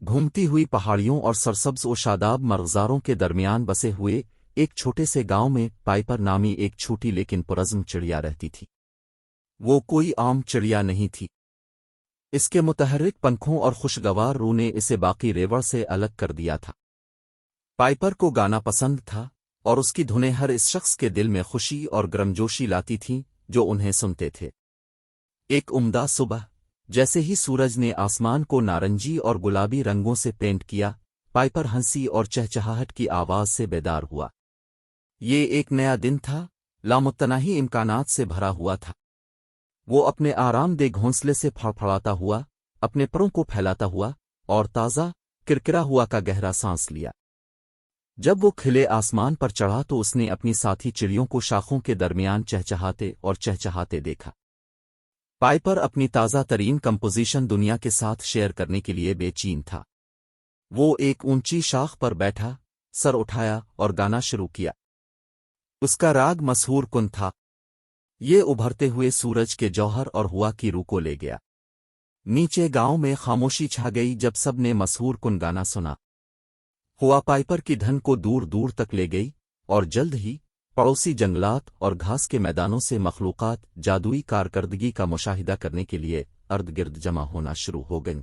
घूमती हुई पहाड़ियों और सरसब्ज और शादाब मर्गज़ारों के दरमियान बसे हुए एक छोटे से गांव में पाइपर नामी एक छोटी लेकिन पुरज़्म चिड़िया रहती थी। वो कोई आम चिड़िया नहीं थी। इसके मुतहर्रिक पंखों और खुशगवार रूह ने इसे बाकी रेवड़ से अलग कर दिया था। पाइपर को गाना पसंद था और उसकी धुनें हर इस शख्स के दिल में खुशी और गर्मजोशी लाती थीं जो उन्हें सुनते थे। एक उम्दा सुबह, जैसे ही सूरज ने आसमान को नारंगी और गुलाबी रंगों से पेंट किया, पाइपर हंसी और चहचहाहट की आवाज से बेदार हुआ। ये एक नया दिन था, लामुत्तनाही इम्कानात से भरा हुआ था। वो अपने आरामदेह घोंसले से फड़फड़ाता हुआ, अपने परों को फैलाता हुआ और ताज़ा किरकिरा हुआ का गहरा सांस लिया। जब वो खिले आसमान पर चढ़ा तो उसने अपनी साथी चिड़ियों को शाखों के दरमियान चहचहाते देखा। पाइपर अपनी ताज़ा तरीन कंपोजिशन दुनिया के साथ शेयर करने के लिए बेचैन था। वो एक ऊंची शाख पर बैठा, सर उठाया और गाना शुरू किया। उसका राग मसहूर कुन था। ये उभरते हुए सूरज के जौहर और हुआ की रूह को ले गया। नीचे गांव में खामोशी छा गई जब सब ने मसहूर कुन गाना सुना। हुआ पाइपर की धन को दूर दूर तक ले गई और जल्द ही पड़ोसी जंगलात और घास के मैदानों से मखलूक़ात जादुई कारकर्दगी का मुशाहिदा करने के लिए अर्द-गिर्द जमा होना शुरू हो गईं।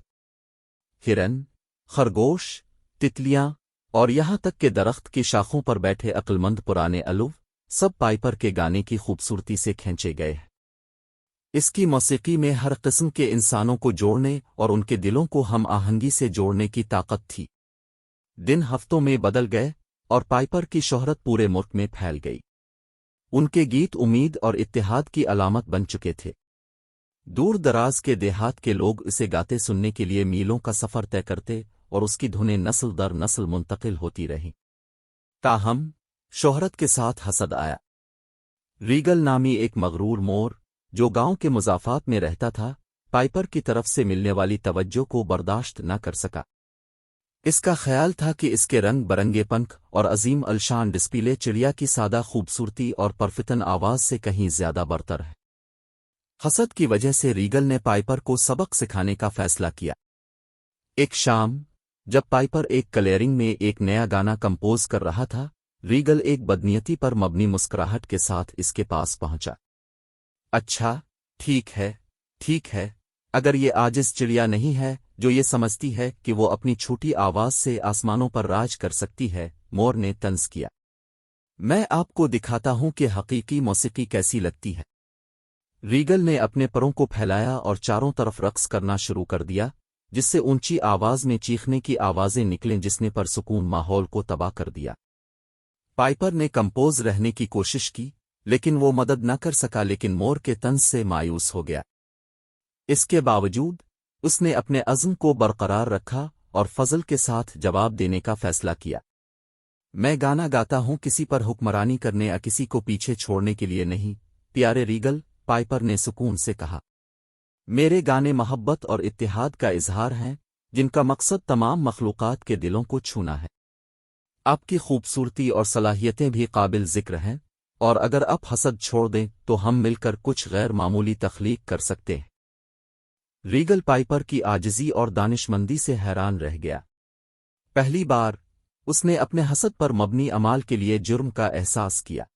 हिरन, खरगोश, तितलियां और यहां तक के दरख्त की शाखों पर बैठे अक्लमंद पुराने अलुव सब पाइपर के गाने की खूबसूरती से खींचे गए। इसकी मौसीकी में हर किस्म के इंसानों को जोड़ने और उनके दिलों को हम आहंगी से जोड़ने की ताकत थी। दिन हफ्तों में बदल गए और पाइपर की शोहरत पूरे मुल्क में फैल गई। उनके गीत उम्मीद और इत्तेहाद की अलामत बन चुके थे। दूर दराज के देहात के लोग इसे गाते सुनने के लिए मीलों का सफ़र तय करते और उसकी धुनें नस्ल दर नस्ल मुंतकिल होती रहीं। ताहम शोहरत के साथ हसद आया। रीगल नामी एक मगरूर मोर, जो गांव के मुज़ाफ़ात में रहता था, पाइपर की तरफ से मिलने वाली तवज्जो को बर्दाश्त न कर सका। इसका ख्याल था कि इसके रंग बरंगे पंख और अजीम अलशान डिस्प्ले चिड़िया की सादा खूबसूरती और परफितन आवाज से कहीं ज्यादा बरतर है। हसद की वजह से रीगल ने पाइपर को सबक सिखाने का फैसला किया। एक शाम, जब पाइपर एक क्लियरिंग में एक नया गाना कंपोज कर रहा था, रीगल एक बदनीयती पर मबनी मुस्कुराहट के साथ इसके पास पहुंचा। अच्छा, ठीक है, अगर ये आजिज चिड़िया नहीं है जो ये समझती है कि वो अपनी छोटी आवाज से आसमानों पर राज कर सकती है, मोर ने तंज किया। मैं आपको दिखाता हूं कि हकीकी मौसीकी कैसी लगती है। रीगल ने अपने परों को फैलाया और चारों तरफ रक्स करना शुरू कर दिया, जिससे ऊंची आवाज में चीखने की आवाजें निकलें जिसने परसुकून माहौल को तबाह कर दिया। पाइपर ने कंपोज रहने की कोशिश की, लेकिन वो मदद न कर सका, लेकिन मोर के तंज से मायूस हो गया। इसके बावजूद उसने अपने अज़्म को बरकरार रखा और फजल के साथ जवाब देने का फैसला किया। मैं गाना गाता हूं किसी पर हुक्मरानी करने या किसी को पीछे छोड़ने के लिए नहीं, प्यारे रीगल, पाइपर ने सुकून से कहा। मेरे गाने मोहब्बत और इत्तेहाद का इजहार हैं, जिनका मकसद तमाम मखलूक़ात के दिलों को छूना है। आपकी खूबसूरती और सलाहियतें भी काबिल जिक्र हैं, और अगर आप हसद छोड़ दें तो हम मिलकर कुछ गैर मामूली तख्लीक कर सकते हैं। रीगल पाइपर की आजिज़ी और दानिशमंदी से हैरान रह गया। पहली बार उसने अपने हसद पर मबनी अमाल के लिए जुर्म का एहसास किया।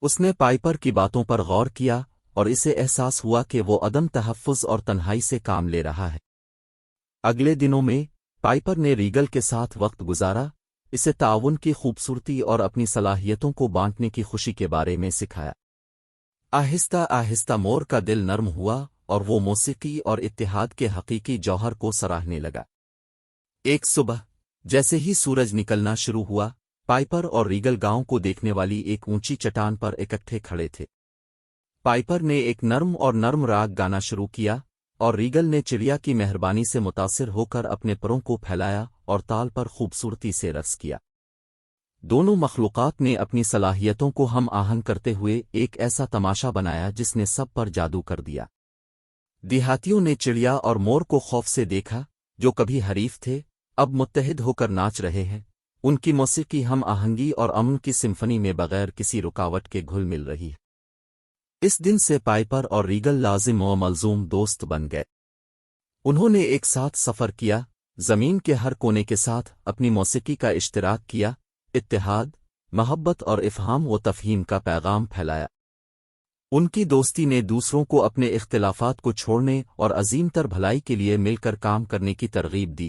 उसने पाइपर की बातों पर गौर किया और इसे एहसास हुआ कि वो अदम तहफ़्फ़ुज़ और तन्हाई से काम ले रहा है। अगले दिनों में पाइपर ने रीगल के साथ वक्त गुजारा, इसे ताउन की खूबसूरती और अपनी सलाहियतों को बांटने की खुशी के बारे में सिखाया। आहिस्ता आहिस्ता मोर का दिल नर्म हुआ और वो मौसीकी और इत्तेहाद के हकीकी जौहर को सराहने लगा। एक सुबह, जैसे ही सूरज निकलना शुरू हुआ, पाइपर और रीगल गांव को देखने वाली एक ऊंची चट्टान पर इकट्ठे खड़े थे। पाइपर ने एक नर्म राग गाना शुरू किया और रीगल ने चिड़िया की मेहरबानी से मुतासिर होकर अपने परों को फैलाया और ताल पर खूबसूरती से रक्स किया। दोनों मखलूक़ात ने अपनी सलाहियतों को हम आहंग करते हुए एक ऐसा तमाशा बनाया जिसने सब पर जादू कर दिया। देहातियों ने चिड़िया और मोर को खौफ से देखा, जो कभी हरीफ थे, अब मुत्तहिद होकर नाच रहे हैं। उनकी मौसीकी हम आहंगी और अमन की सिम्फनी में बगैर किसी रुकावट के घुल मिल रही है। इस दिन से पाइपर और रीगल लाजिम व मलजूम दोस्त बन गए। उन्होंने एक साथ सफ़र किया, زمین کے ہر کونے کے ساتھ اپنی موسیقی کا اشتراک کیا، اتحاد، محبت اور افہام و تفہیم کا پیغام پھیلایا۔ ان کی دوستی نے دوسروں کو اپنے اختلافات کو چھوڑنے اور عظیم تر بھلائی کے لیے مل کر کام کرنے کی ترغیب دی،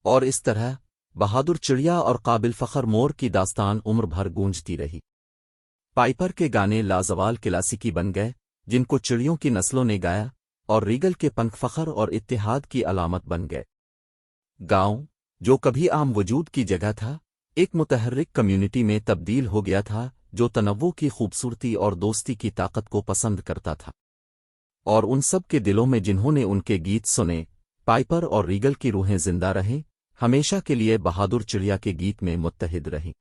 اور اس طرح بہادر چڑیا اور قابل فخر مور کی داستان عمر بھر گونجتی رہی۔ پائپر کے گانے لازوال کلاسیکی بن گئے، جن کو چڑیوں کی نسلوں نے گایا، اور ریگل کے پنکھ فخر اور اتحاد کی علامت بن گئے۔ گاؤں، جو کبھی عام وجود کی جگہ تھا، ایک متحرک کمیونٹی میں تبدیل ہو گیا تھا جو تنوع کی خوبصورتی اور دوستی کی طاقت کو پسند کرتا تھا۔ اور ان سب کے دلوں میں جنہوں نے ان کے گیت سنے، پائپر اور ریگل کی روحیں زندہ رہیں، ہمیشہ کے لیے بہادر چڑیا کے گیت میں متحد رہیں۔